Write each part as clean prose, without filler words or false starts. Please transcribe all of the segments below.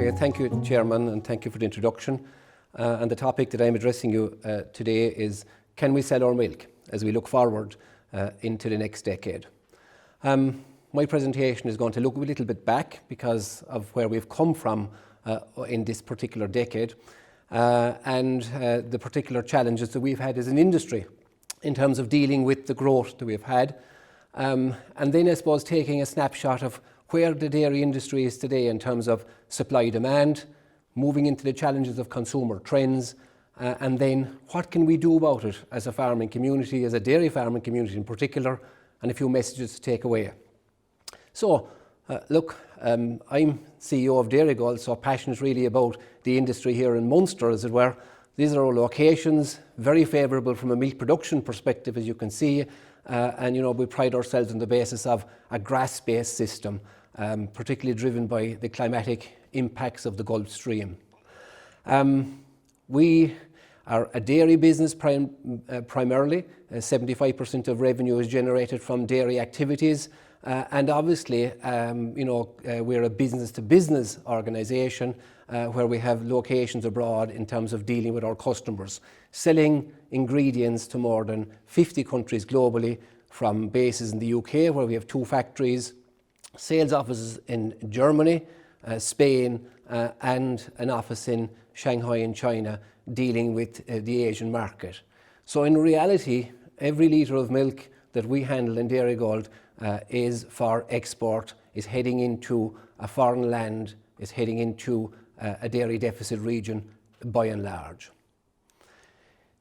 Okay, thank you, Chairman, and thank you for the introduction. And the topic that I'm addressing you today is, can we sell our milk as we look forward into the next decade? My presentation is going to look a little bit back because of where we've come from in this particular decade and the particular challenges that we've had as an industry in terms of dealing with the growth that we've had. And then I suppose taking a snapshot of where the dairy industry is today in terms of supply demand, moving into the challenges of consumer trends, and then what can we do about it as a farming community, as a dairy farming community in particular, and a few messages to take away. So, I'm CEO of Dairygold, so passionate really about the industry here in Munster, as it were. These are our locations, very favourable from a milk production perspective, as you can see, and we pride ourselves on the basis of a grass-based system, particularly driven by the climatic impacts of the Gulf Stream. We are a dairy business primarily. 75% of revenue is generated from dairy activities. And obviously, we're a business-to-business organisation where we have locations abroad in terms of dealing with our customers, selling ingredients to more than 50 countries globally, from bases in the UK, where we have 2 factories, sales offices in Germany, Spain, and an office in Shanghai in China, dealing with the Asian market. So in reality, every litre of milk that we handle in Dairygold is for export, is heading into a foreign land, is heading into a dairy deficit region by and large.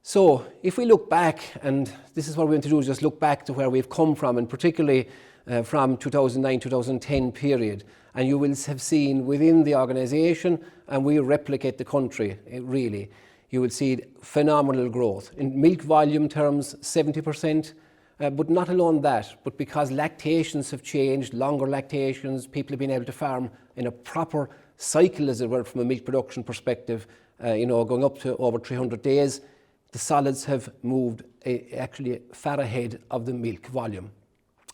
So if we look back, and this is what we're going to do, is just look back to where we've come from, and particularly from 2009-2010 period, and you will have seen within the organisation, and we replicate the country really, you will see phenomenal growth. In milk volume terms, 70%, but not alone that, but because lactations have changed, longer lactations, people have been able to farm in a proper cycle, as it were, from a milk production perspective, going up to over 300 days, the solids have moved actually far ahead of the milk volume.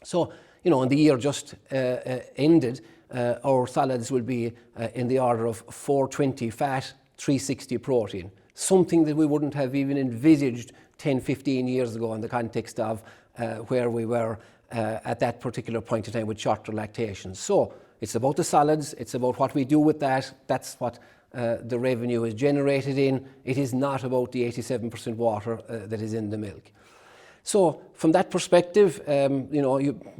So, in the year just ended, our solids will be in the order of 420 fat, 360 protein, something that we wouldn't have even envisaged 10, 15 years ago in the context of where we were at that particular point in time with shorter lactations. So it's about the solids, it's about what we do with that. That's what the revenue is generated in. It is not about the 87% water that is in the milk. So from that perspective,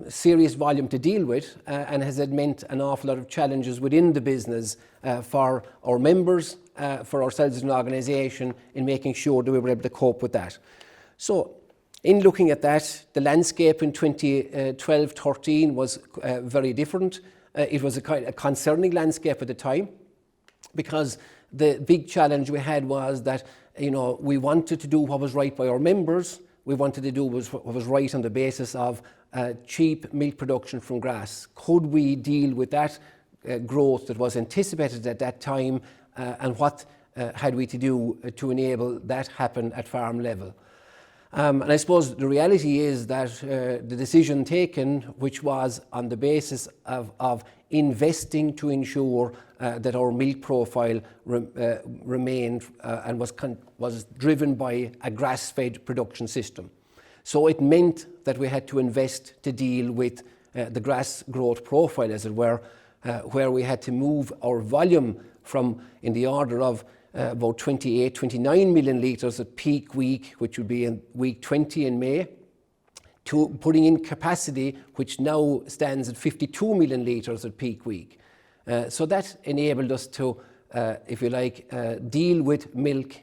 serious volume to deal with, and has meant an awful lot of challenges within the business for our members, for ourselves as an organisation, in making sure that we were able to cope with that. So in looking at that, the landscape in 2012-13 was very different. It was a concerning landscape at the time, because the big challenge we had was that we wanted to do what was right by our members. We wanted to do what was right on the basis of cheap milk production from grass. Could we deal with that growth that was anticipated at that time, and what had we to do to enable that happen at farm level? And I suppose the reality is that the decision taken, which was on the basis of investing to ensure that our milk profile remained and was driven by a grass-fed production system. So it meant that we had to invest to deal with the grass growth profile, as it were, where we had to move our volume from in the order of about 28, 29 million litres at peak week, which would be in week 20 in May, to putting in capacity, which now stands at 52 million litres at peak week. So that enabled us to, deal with milk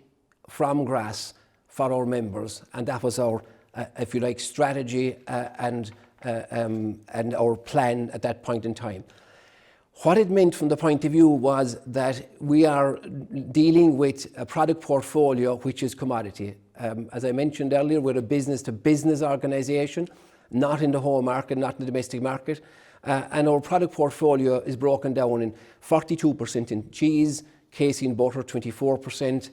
from grass for our members, and that was our, strategy and our plan at that point in time. What it meant from the point of view was that we are dealing with a product portfolio which is commodity. As I mentioned earlier, we're a business-to-business organisation, not in the home market, not in the domestic market. And our product portfolio is broken down in 42% in cheese, casein butter 24%,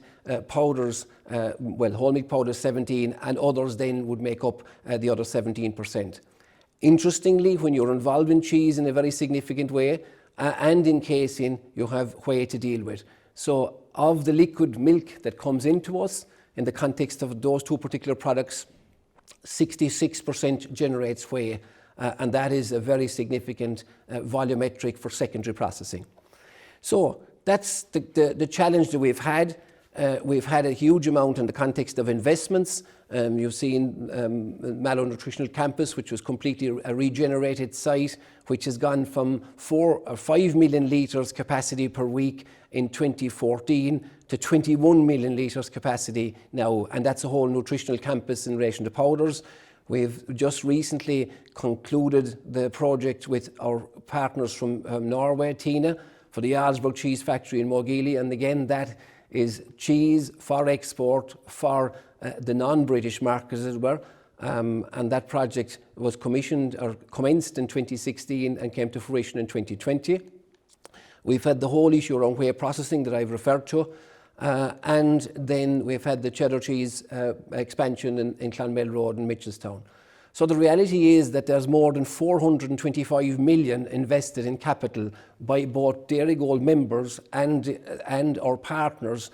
powders, whole milk powders 17%, and others then would make up the other 17%. Interestingly, when you're involved in cheese in a very significant way, and in casein you have whey to deal with. So of the liquid milk that comes into us, in the context of those two particular products, 66% generates whey, and that is a very significant volumetric for secondary processing. So that's the challenge that we've had. We've had a huge amount in the context of investments. You've seen Mallow Nutritional Campus, which was completely a regenerated site, which has gone from 4 or 5 million litres capacity per week in 2014 to 21 million litres capacity now, and that's a whole nutritional campus in relation to powders. We've just recently concluded the project with our partners from Norway, TINE, for the Jarlsberg cheese factory in Mogilev, and again that is cheese for export for the non-British markets as well. And that project was commissioned or commenced in 2016 and came to fruition in 2020. We've had the whole issue around whey processing that I've referred to, and then we've had the cheddar cheese expansion in Clonmel Road in Mitchelstown. So the reality is that there's more than 425 million invested in capital by both Dairygold members and our partners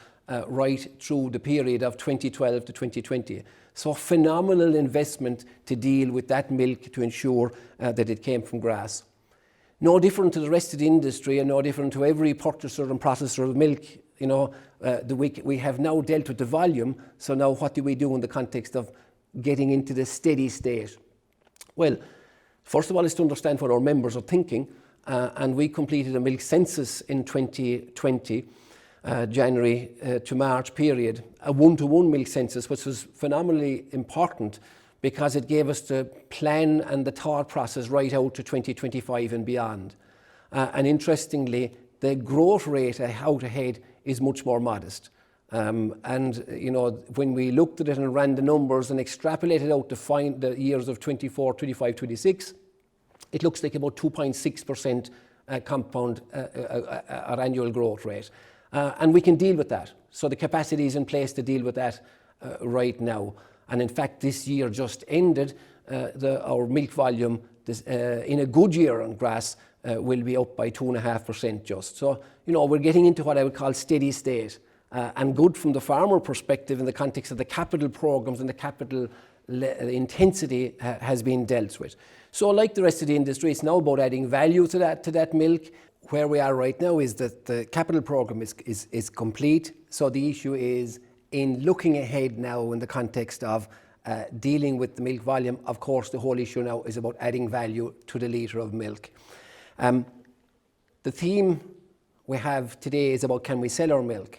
right through the period of 2012 to 2020. So phenomenal investment to deal with that milk to ensure that it came from grass. No different to the rest of the industry and no different to every purchaser and processor of milk. You know, we have now dealt with the volume, so now what do we do in the context of getting into the steady state? Well, first of all is to understand what our members are thinking, and we completed a milk census in 2020, January to March period, a one-to-one milk census, which was phenomenally important because it gave us the plan and the thought process right out to 2025 and beyond. And interestingly, the growth rate out ahead is much more modest. And you know, when we looked at it and ran the numbers and extrapolated out to find the years of 24, 25, 26, it looks like about 2.6% compound or annual growth rate. And we can deal with that. So the capacity is in place to deal with that right now. And in fact, this year just ended, our milk volume in a good year on grass will be up by 2.5% just. So, you know, we're getting into what I would call steady state. And good from the farmer perspective in the context of the capital programs and the capital intensity has been dealt with. So like the rest of the industry, it's now about adding value to that milk. Where we are right now is that the capital program is complete. So the issue is in looking ahead now in the context of dealing with the milk volume. Of course, the whole issue now is about adding value to the litre of milk. The theme we have today is about, can we sell our milk?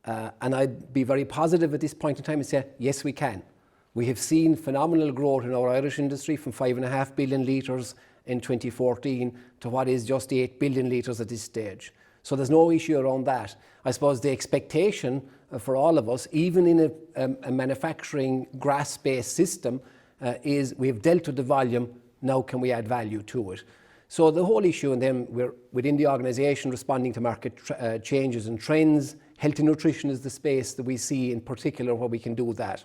And I'd be very positive at this point in time and say, yes, we can. We have seen phenomenal growth in our Irish industry from 5.5 billion litres in 2014 to what is just 8 billion litres at this stage. So there's no issue around that. I suppose the expectation for all of us, even in a manufacturing grass-based system, is we've dealt with the volume, now can we add value to it? So the whole issue, and then we're within the organisation responding to market changes and trends. Health and nutrition is the space that we see in particular where we can do that.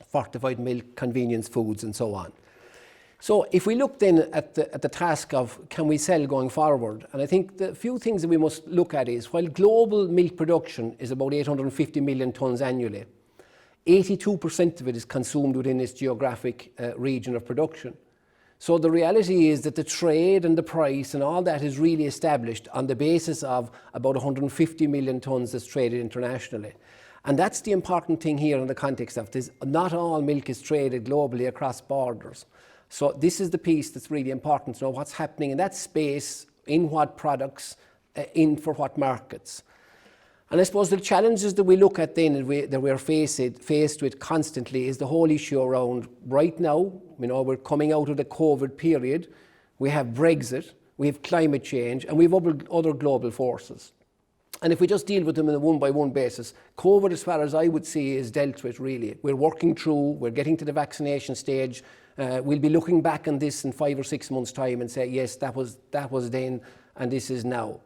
Fortified milk, convenience foods and so on. So if we look then at the task of can we sell going forward, and I think the few things that we must look at is while global milk production is about 850 million tonnes annually, 82% of it is consumed within its geographic region of production. So the reality is that the trade and the price and all that is really established on the basis of about 150 million tonnes that's traded internationally. And that's the important thing here in the context of this. Not all milk is traded globally across borders. So this is the piece that's really important to know what's happening in that space, in what products, for what markets. And I suppose the challenges that we look at then that we're faced with constantly is the whole issue around right now, you know, we're coming out of the COVID period, we have Brexit, we have climate change, and we have other global forces. And if we just deal with them on a one-by-one basis, COVID, as far as I would see, is dealt with really. We're working through, we're getting to the vaccination stage. We'll be looking back on this in 5 or 6 months' time and say, yes, that was then and this is now.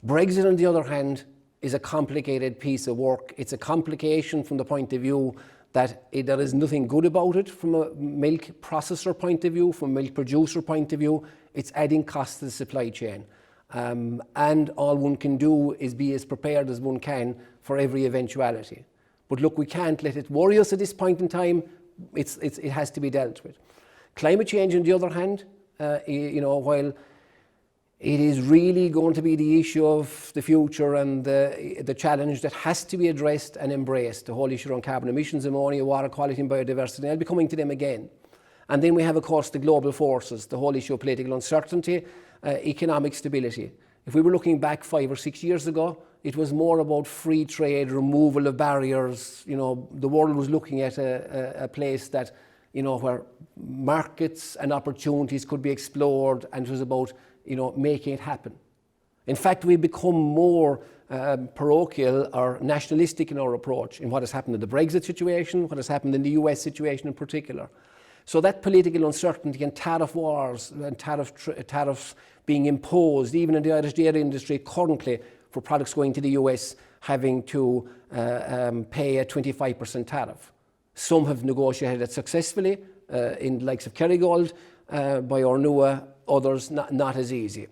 Brexit, on the other hand, is a complicated piece of work. It's a complication from the point of view that there is nothing good about it from a milk processor point of view, from a milk producer point of view. It's adding costs to the supply chain. And all one can do is be as prepared as one can for every eventuality. But look, we can't let it worry us at this point in time. It has to be dealt with. Climate change, on the other hand, while it is really going to be the issue of the future and the challenge that has to be addressed and embraced, the whole issue on carbon emissions, ammonia, water quality and biodiversity. I'll be coming to them again. And then we have, of course, the global forces, the whole issue of political uncertainty, economic stability. If we were looking back 5 or 6 years ago, it was more about free trade, removal of barriers. The world was looking at a place that, where markets and opportunities could be explored, and it was about, making it happen. In fact, we've become more parochial or nationalistic in our approach in what has happened in the Brexit situation, what has happened in the US situation in particular. So that political uncertainty and tariff wars and tariffs being imposed, even in the Irish dairy industry currently, for products going to the US having to pay a 25% tariff. Some have negotiated it successfully in the likes of Kerrygold, by Ornua, others not as easy.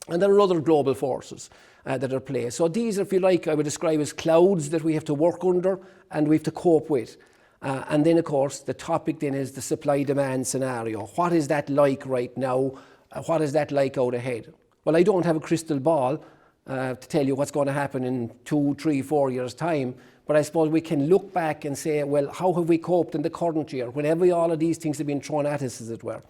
And there are other global forces that are at play. So these, if you like, I would describe as clouds that we have to work under and we have to cope with. And then, of course, the topic then is the supply-demand scenario. What is that like right now? What is that like out ahead? Well, I don't have a crystal ball to tell you what's going to happen in 2, 3, 4 years' time. But I suppose we can look back and say, well, how have we coped in the current year, whenever all of these things have been thrown at us, as it were?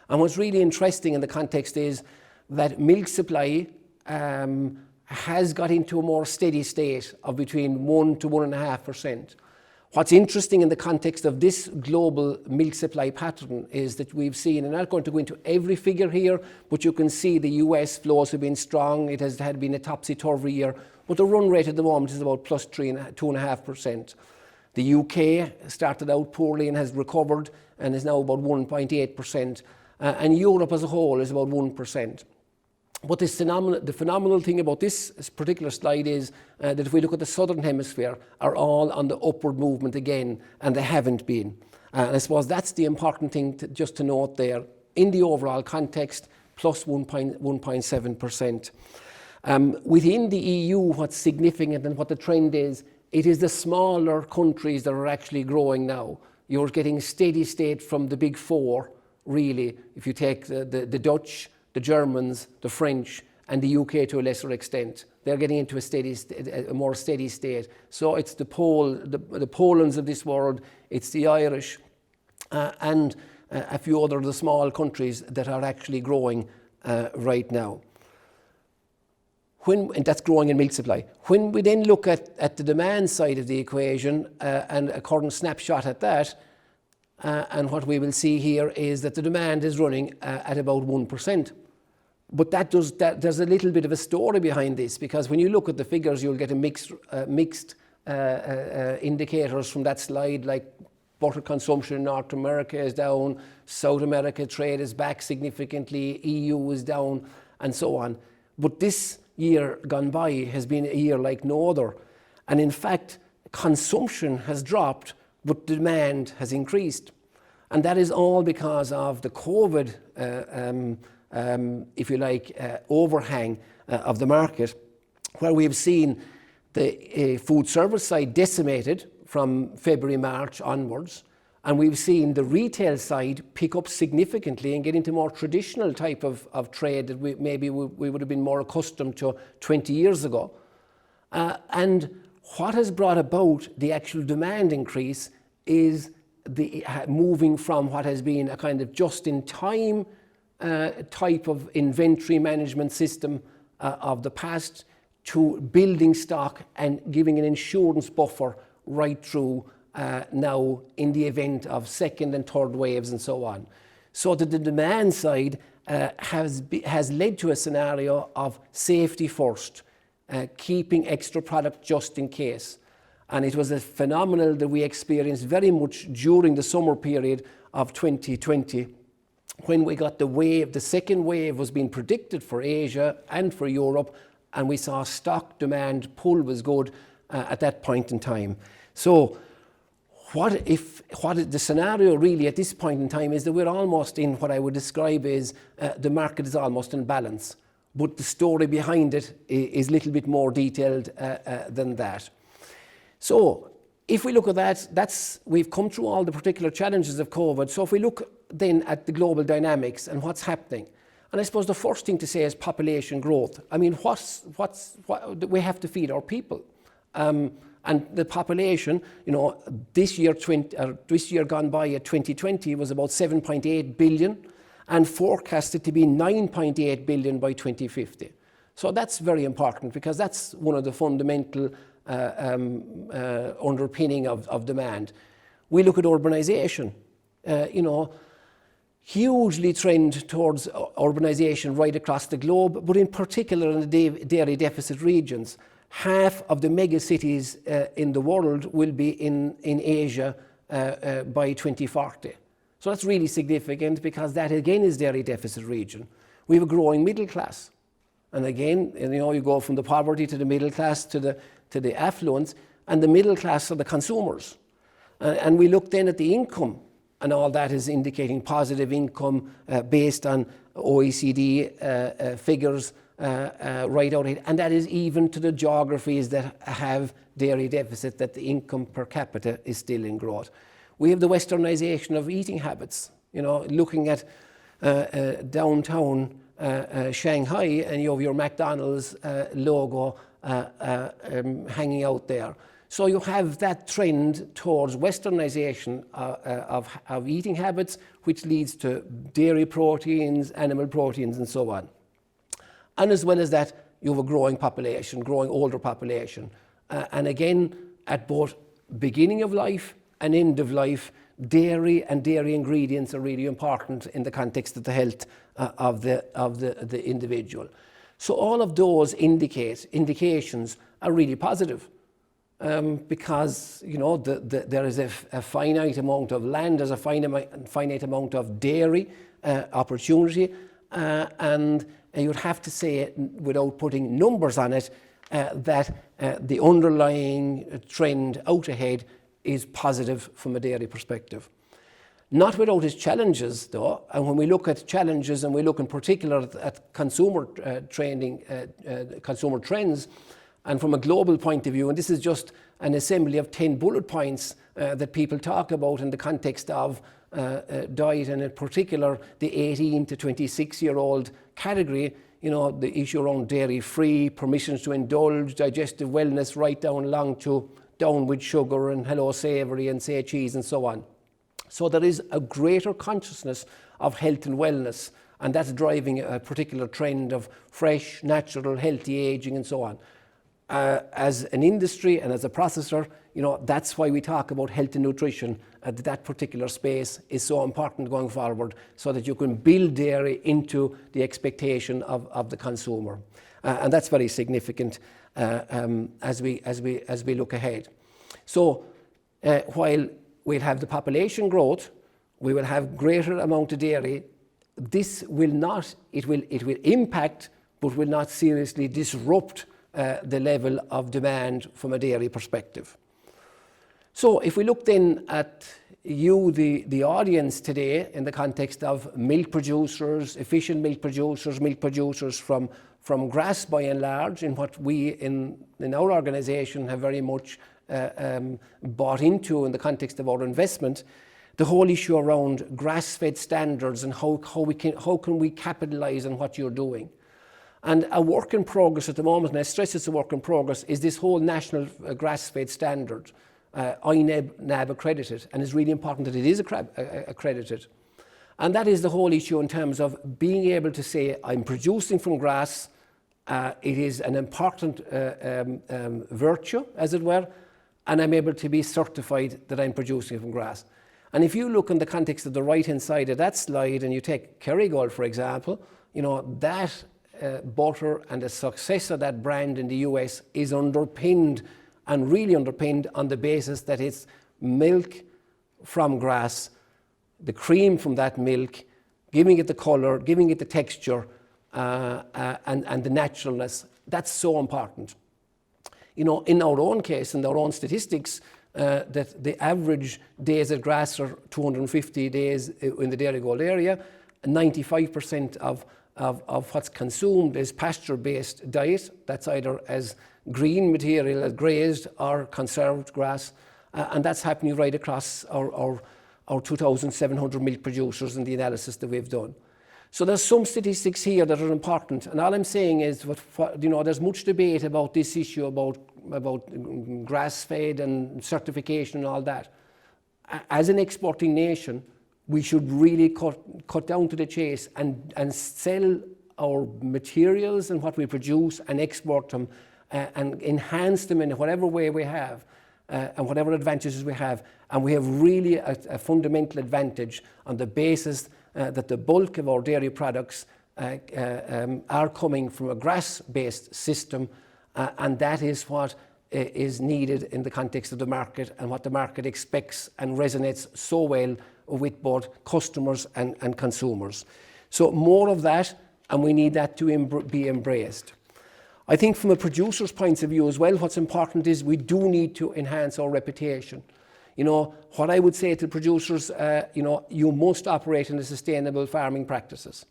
And what's really interesting in the context is that milk supply has got into a more steady state of between 1 to 1.5%. What's interesting in the context of this global milk supply pattern is that we've seen, and I'm not going to go into every figure here, but you can see the US flows have been strong. It has been a topsy-turvy year, but the run rate at the moment is about plus 2.5%. The UK started out poorly and has recovered and is now about 1.8%. And Europe as a whole is about 1%. But the phenomenal thing about this particular slide is that if we look at the southern hemisphere, are all on the upward movement again, and they haven't been. And I suppose that's the important thing just to note there. In the overall context, plus 1.7%. Within the EU, what's significant and what the trend is, it is the smaller countries that are actually growing now. You're getting steady state from the big four, really, if you take the Dutch, the Germans, the French, and the UK to a lesser extent. They're getting into a more steady state. So it's the Polands of this world, it's the Irish, and a few other of the small countries that are actually growing right now. And that's growing in milk supply. When we then look at the demand side of the equation and a current snapshot at that, and what we will see here is that the demand is running at about 1%. But there's a little bit of a story behind this, because when you look at the figures, you'll get a mixed indicators from that slide, like butter consumption in North America is down, South America trade is back significantly, EU is down, and so on. But this year gone by has been a year like no other. And in fact, consumption has dropped, but demand has increased. And that is all because of the COVID, if you like, overhang of the market, where we've seen the food service side decimated from February, March onwards, and we've seen the retail side pick up significantly and get into more traditional type of trade that we would have been more accustomed to 20 years ago. And what has brought about the actual demand increase is the moving from what has been a kind of just-in-time type of inventory management system of the past to building stock and giving an insurance buffer right through now in the event of second and third waves and so on. So that the demand side has led to a scenario of safety first, keeping extra product just in case. And it was a phenomenon that we experienced very much during the summer period of 2020, when we got the wave. The second wave was being predicted for Asia and for Europe, and we saw stock demand pull was good at that point in time. So what the scenario really at this point in time is that we're almost in what I would describe as the market is almost in balance. but the story behind it is a little bit more detailed than that. So if we look at that, we've come through all the particular challenges of COVID. So if we look then at the global dynamics and what's happening, and I suppose the first thing to say is population growth. I mean, what we have to feed our people. And the population, this year gone by at 2020 was about 7.8 billion and forecasted to be 9.8 billion by 2050. So that's very important because that's one of the fundamental underpinning of demand. We look at urbanization, hugely trend towards urbanization right across the globe, but in particular in the dairy deficit regions. Half of the mega cities in the world will be in Asia by 2040. So that's really significant because that again is dairy deficit region. We have a growing middle class. And again, you go from the poverty to the middle class to the affluence, and the middle class are the consumers. And we look then at the income, and all that is indicating positive income based on OECD figures right out here. And that is even to the geographies that have dairy deficit, that the income per capita is still in growth. We have the westernization of eating habits, looking at downtown Shanghai, and you have your McDonald's logo hanging out there. So you have that trend towards westernization of eating habits, which leads to dairy proteins, animal proteins, and so on. And as well as that, you have a growing population, growing older population. And again, at both beginning of life and end of life, dairy and dairy ingredients are really important in the context of the health of the individual. So all of those indications are really positive. Because there is a finite amount of land, there's a finite amount of dairy opportunity, and you'd have to say, without putting numbers on it, that the underlying trend out ahead is positive from a dairy perspective. Not without its challenges, though, and when we look at challenges and we look in particular at consumer trends, and from a global point of view, and this is just an assembly of 10 bullet points that people talk about in the context of diet, and in particular the 18 to 26-year-old category, the issue around dairy-free, permissions to indulge, digestive wellness, right down along to down with sugar and hello savoury and say cheese and so on. So there is a greater consciousness of health and wellness, and that's driving a particular trend of fresh, natural, healthy aging and so on. As an industry and as a processor, that's why we talk about health and nutrition. That particular space is so important going forward, so that you can build dairy into the expectation of the consumer, and that's very significant as we look ahead. So while we'll have the population growth, we will have greater amount of dairy. This will not. It will impact, but will not seriously disrupt the level of demand from a dairy perspective. So if we look then at you, the audience today, in the context of milk producers, efficient milk producers from grass by and large, in what we in our organisation have very much bought into in the context of our investment, the whole issue around grass-fed standards and how can we capitalise on what you're doing. And a work in progress at the moment, and I stress it's a work in progress, is this whole national grass-fed standard, INAB accredited, and it's really important that it is accredited. And that is the whole issue in terms of being able to say, I'm producing from grass, it is an important virtue, as it were, and I'm able to be certified that I'm producing from grass. And if you look in the context of the right-hand side of that slide, and you take Kerrygold, for example, that butter and the success of that brand in the US is underpinned, and really underpinned, on the basis that it's milk from grass, the cream from that milk, giving it the colour, giving it the texture, and the naturalness. That's so important. In our own case, in our own statistics, that the average days at grass are 250 days in the Dairygold area. 95% of of what's consumed is pasture-based diet. That's either as green material, as grazed, or conserved grass. And that's happening right across our 2,700 milk producers in the analysis that we've done. So there's some statistics here that are important. And all I'm saying is, there's much debate about this issue about grass-fed and certification and all that. As an exporting nation, we should really cut down to the chase and sell our materials and what we produce and export them and enhance them in whatever way we have and whatever advantages we have. And we have really a fundamental advantage on the basis that the bulk of our dairy products are coming from a grass-based system, and that is what is needed in the context of the market and what the market expects and resonates so well with both customers and consumers. So more of that, and we need that to be embraced. I think from a producer's point of view as well, what's important is we do need to enhance our reputation. What I would say to producers, you must operate in the sustainable farming practices.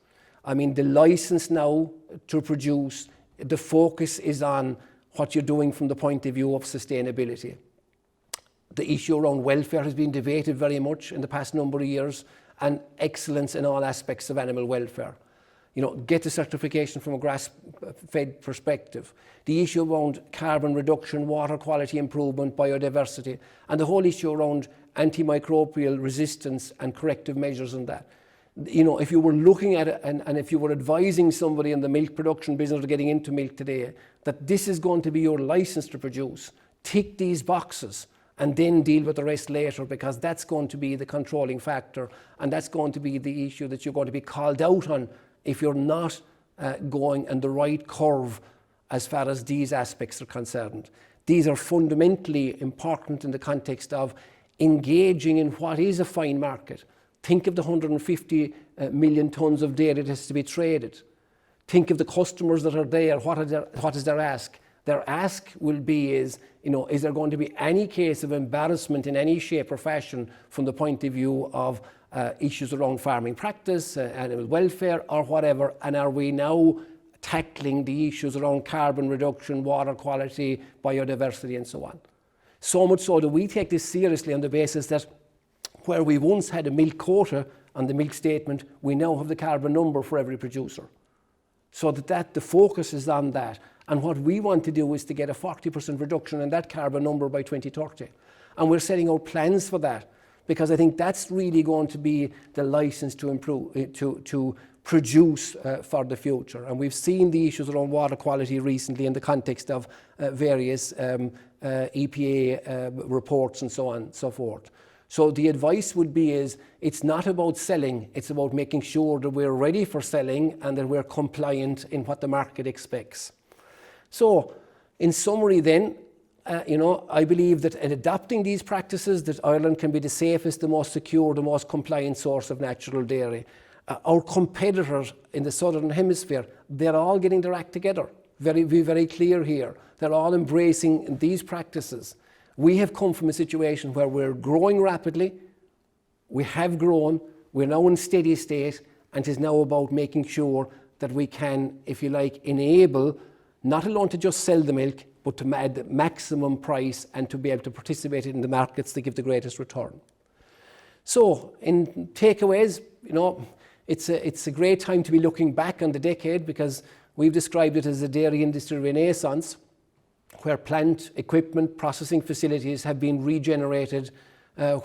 I mean, the license now to produce, the focus is on what you're doing from the point of view of sustainability. The issue around welfare has been debated very much in the past number of years, and excellence in all aspects of animal welfare. Get the certification from a grass-fed perspective. The issue around carbon reduction, water quality improvement, biodiversity, and the whole issue around antimicrobial resistance and corrective measures in that. If you were looking at it and if you were advising somebody in the milk production business or getting into milk today, that this is going to be your license to produce, tick these boxes and then deal with the rest later, because that's going to be the controlling factor, and that's going to be the issue that you're going to be called out on if you're not going in the right curve as far as these aspects are concerned. These are fundamentally important in the context of engaging in what is a fine market. Think of the 150 million tonnes of dairy that has to be traded. Think of the customers that are there. What is their ask? Their ask will be is there going to be any case of embarrassment in any shape or fashion from the point of view of issues around farming practice, animal welfare, or whatever, and are we now tackling the issues around carbon reduction, water quality, biodiversity, and so on? So much so that we take this seriously on the basis that where we once had a milk quota on the milk statement, we now have the carbon number for every producer. So that the focus is on that. And what we want to do is to get a 40% reduction in that carbon number by 2030. And we're setting out plans for that, because I think that's really going to be the license to improve, to produce for the future. And we've seen the issues around water quality recently in the context of various EPA reports and so on and so forth. So the advice would be is it's not about selling, it's about making sure that we're ready for selling and that we're compliant in what the market expects. So in summary then, I believe that in adopting these practices, that Ireland can be the safest, the most secure, the most compliant source of natural dairy. Our competitors in the Southern Hemisphere, they're all getting their act together. Be very clear here. They're all embracing these practices. We have come from a situation where we're growing rapidly. We have grown. We're now in steady state, and it is now about making sure that we can, if you like, enable not alone to just sell the milk, but to add the maximum price and to be able to participate in the markets that give the greatest return. So, in takeaways, it's a great time to be looking back on the decade, because we've described it as a dairy industry renaissance, where plant, equipment, processing facilities have been regenerated,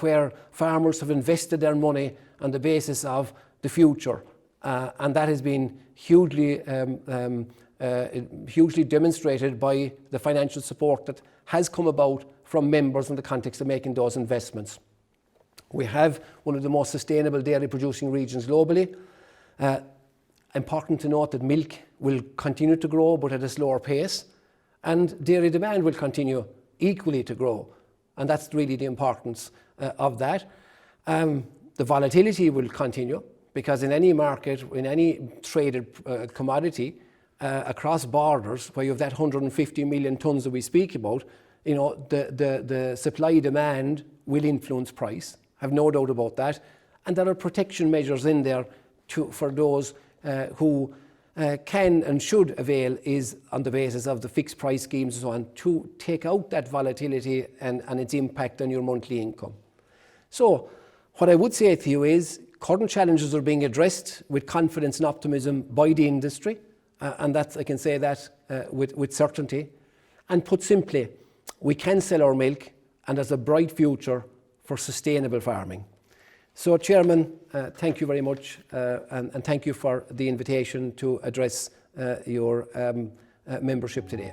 where farmers have invested their money on the basis of the future. And that has been hugely demonstrated by the financial support that has come about from members in the context of making those investments. We have one of the most sustainable dairy producing regions globally. Important to note that milk will continue to grow, but at a slower pace, and dairy demand will continue equally to grow, and that's really the importance of that. The volatility will continue, because in any market, in any traded commodity, across borders, where you have that 150 million tonnes that we speak about, the supply demand will influence price. I have no doubt about that. And there are protection measures in there for those who can and should avail is on the basis of the fixed price schemes and so on to take out that volatility and its impact on your monthly income. So what I would say to you is current challenges are being addressed with confidence and optimism by the industry, and that's, I can say that with certainty. And put simply, we can sell our milk, and there's a bright future for sustainable farming. So, Chairman, thank you very much, and thank you for the invitation to address your membership today.